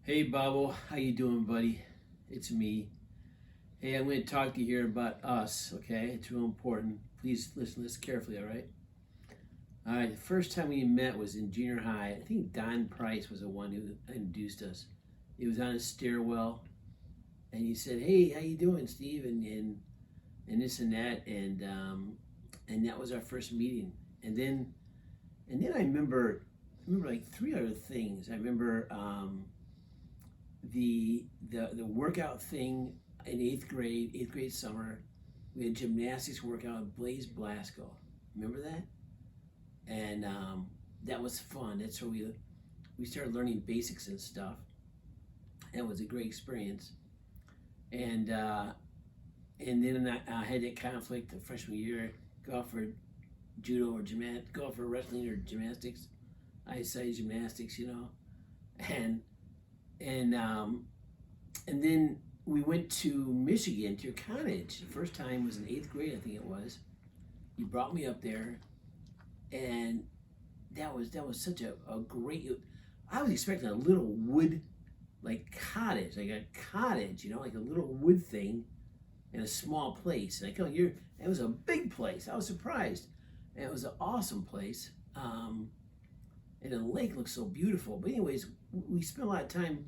Hey Bobo, how you doing, buddy? It's me. Hey, I'm going to talk to you here about us, okay? It's real important. Please listen to this carefully, all right? All right, the first time we met was in junior high. I think Don Price was the one who introduced us. He was on a stairwell, and he said, "Hey, how you doing, Steve?" And this and that, and that was our first meeting. And then I remember like three other things. I remember the workout thing in eighth grade summer. We had gymnastics workout with Blaze Blasco. Remember that? And that was fun. That's where we started learning basics and stuff. That was a great experience. And and then I had that conflict the freshman year. Go out for judo or gymnastics. Go out for wrestling or gymnastics. I decided gymnastics, and and um, and then we went to Michigan to your cottage. The first time was in eighth grade, I think it was. You brought me up there, and that was such a great. I was expecting a little wood like cottage, like a cottage, like a little wood thing in a small place. And I go, it was a big place. I was surprised, and it was an awesome place. And the lake looked so beautiful. But anyways, we spent a lot of time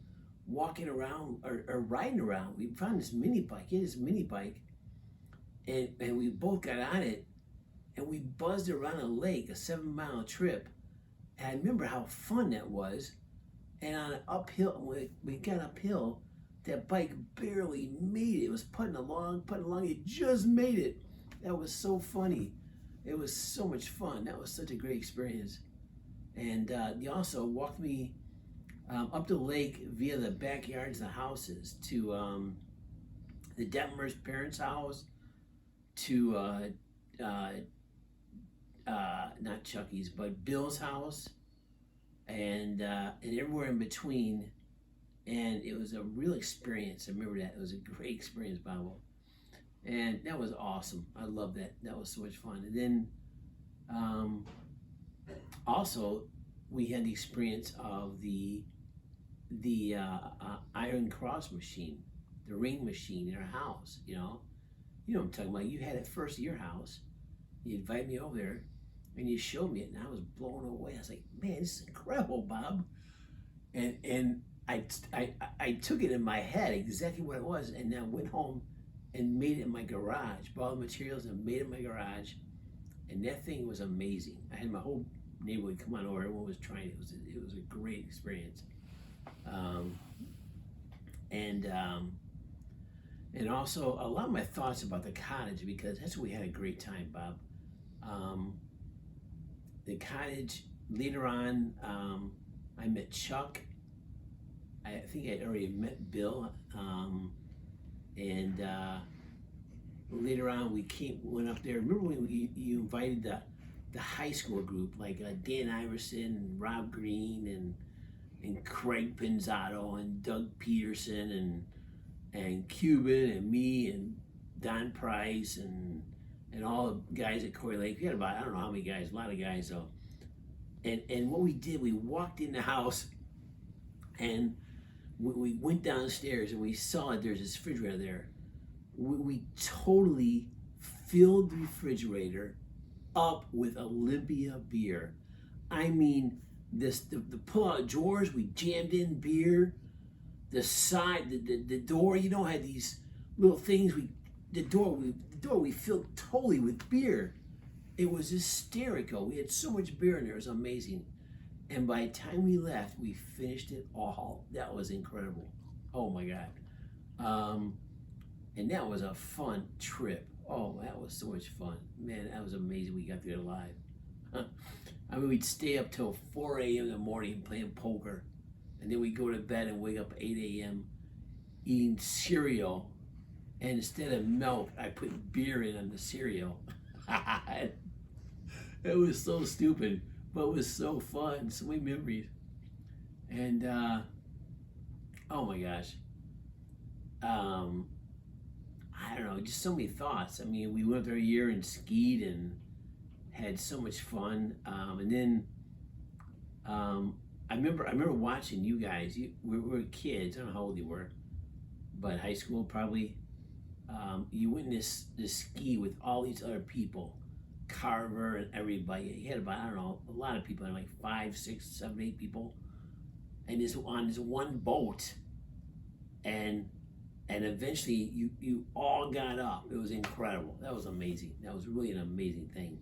walking around or riding around. We found this mini bike. He had this mini bike, and we both got on it, and we buzzed around a lake, a 7-mile trip. And I remember how fun that was. And on an uphill, when we got uphill, that bike barely made it. It was putting along. It just made it. That was so funny. It was so much fun. That was such a great experience. And he also walked me up the lake via the backyards of the houses to the Detmer's parents' house, to not Chucky's, but Bill's house, and everywhere in between. And it was a real experience. I remember that. It was a great experience, Bible. And that was awesome. I love that. That was so much fun. And then also, we had the experience of the iron cross machine, the ring machine in our house. You know what I'm talking about. You had it first at your house. You invited me over there, and you showed me it, and I was blown away. I was like, "Man, this is incredible, Bob." And I took it in my head exactly what it was, and then went home and made it in my garage. Bought all the materials and made it in my garage, and that thing was amazing. I had my whole neighborhood come on over. Everyone was trying it. It was a great experience. Um, and also a lot of my thoughts about the cottage, because that's where we had a great time, Bob. Um, the cottage, later on, I met Chuck. I think I'd already met Bill. And later on, went up there. Remember when you invited the high school group, like Dan Iverson and Rob Green and Craig Pinzotto and Doug Peterson and Cuban and me and Don Price and all the guys at Corey Lake. We had about, I don't know how many guys, a lot of guys though. And what we did, we walked in the house, and we went downstairs, and we saw that there's this refrigerator there. We totally filled the refrigerator up with Olympia beer. I mean, the pull-out drawers, we jammed in beer. The side, the door, had these little things. The door we filled totally with beer. It was hysterical. We had so much beer in there. It was amazing. And by the time we left, we finished it all. That was incredible. Oh my God. And that was a fun trip. Oh, that was so much fun. Man, that was amazing. We got there alive. I mean, we'd stay up till 4 a.m. in the morning playing poker. And then we'd go to bed and wake up 8 a.m. eating cereal. And instead of milk, I put beer in on the cereal. It was so stupid, but it was so fun. So many memories. And, oh my gosh. I don't know, just so many thoughts. I mean, we went there a year and skied and had so much fun. And then I remember watching you guys. We were kids. I don't know how old you were, but high school probably. You went in this ski with all these other people, Carver and everybody. You had about, I don't know, a lot of people, like 5, 6, 7, 8 people, and this on this one boat, and eventually you all got up. It was incredible. That was amazing. That was really an amazing thing.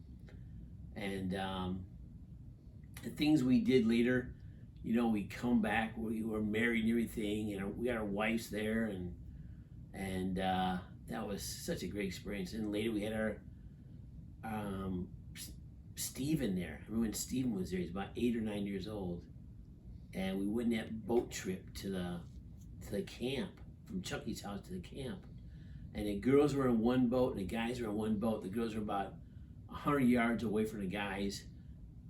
And the things we did later, we come back. We were married and everything, and we got our wives there, and that was such a great experience. And later we had our Steven there. I remember when Steven was there. He's about 8 or 9 years old, and we went on that boat trip to the camp, from Chucky's house to the camp. And the girls were in one boat, and the guys were in one boat. The girls were about 100 yards away from the guys.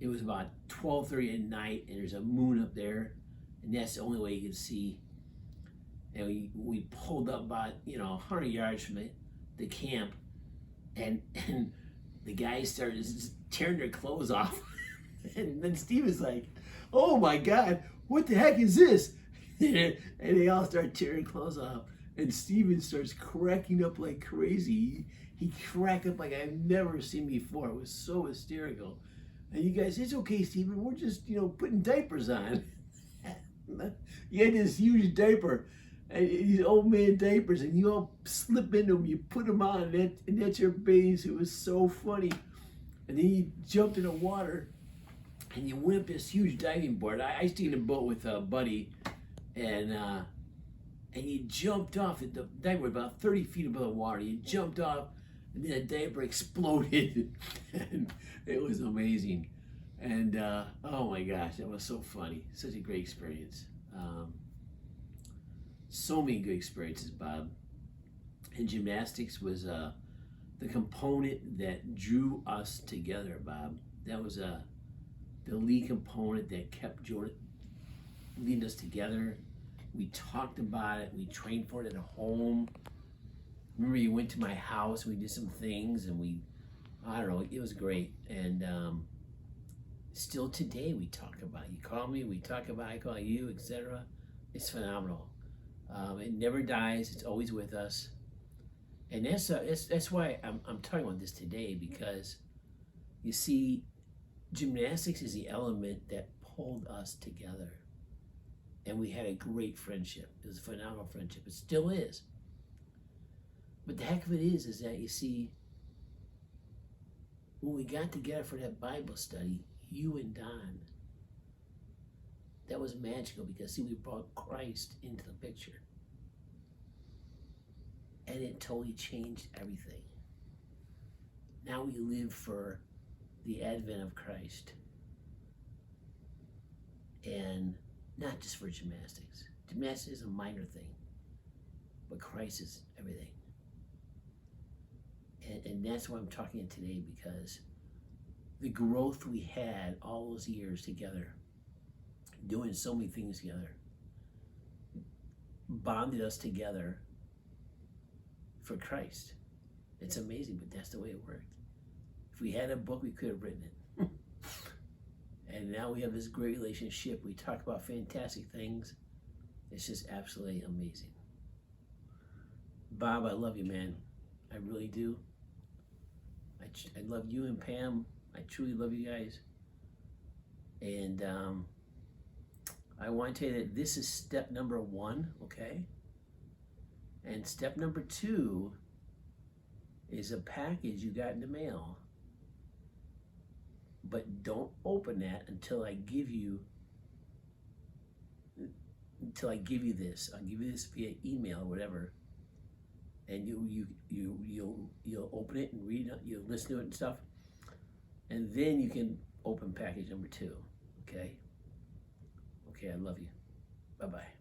It was about 12:30 at night, and there's a moon up there, and that's the only way you could see. And we pulled up about 100 yards from the camp, and the guys started just tearing their clothes off. And then Steve was like, "Oh my God, what the heck is this?" And they all start tearing clothes off, and Steven starts cracking up like crazy. He cracked up like I've never seen before. It was so hysterical. And you guys, "It's okay, Steven, we're just putting diapers on." You had this huge diaper, and these old man diapers, and you all slip into them, you put them on, and that's your bathing suit. It was so funny. And then you jumped in the water, and you went up this huge diving board. I stayed in a boat with a buddy, and you jumped off at the dive board about 30 feet above the water. You jumped off, and then the diaper exploded, and it was amazing. And oh my gosh, that was so funny. Such a great experience. So many good experiences, Bob. And gymnastics was the component that drew us together, Bob. That was the lead component that kept leading us together. We talked about it. We trained for it at home. Remember, you went to my house. We did some things, and I don't know. It was great. And still today, we talk about it. You call me, we talk about it. I call you, etc. It's phenomenal. It never dies. It's always with us. And that's why I'm talking about this today, because you see, gymnastics is the element that pulled us together. And we had a great friendship. It was a phenomenal friendship. It still is. But the heck of it is that, you see, when we got together for that Bible study, you and Don, that was magical, because, see, we brought Christ into the picture. And it totally changed everything. Now we live for the advent of Christ. And not just for gymnastics. Gymnastics is a minor thing, but Christ is everything. And that's why I'm talking today, because the growth we had all those years together, doing so many things together, bonded us together for Christ. It's amazing, but that's the way it worked. If we had a book, we could have written it. And now we have this great relationship. We talk about fantastic things. It's just absolutely amazing. Bob, I love you, man. I really do. I love you and Pam. I truly love you guys. And I want to tell you that this is step number 1, okay? And step number 2 is a package you got in the mail. But don't open that until I give you this. I'll give you this via email or whatever. And you'll open it and read it, you'll listen to it and stuff. And then you can open package number 2. Okay? Okay, I love you. Bye-bye.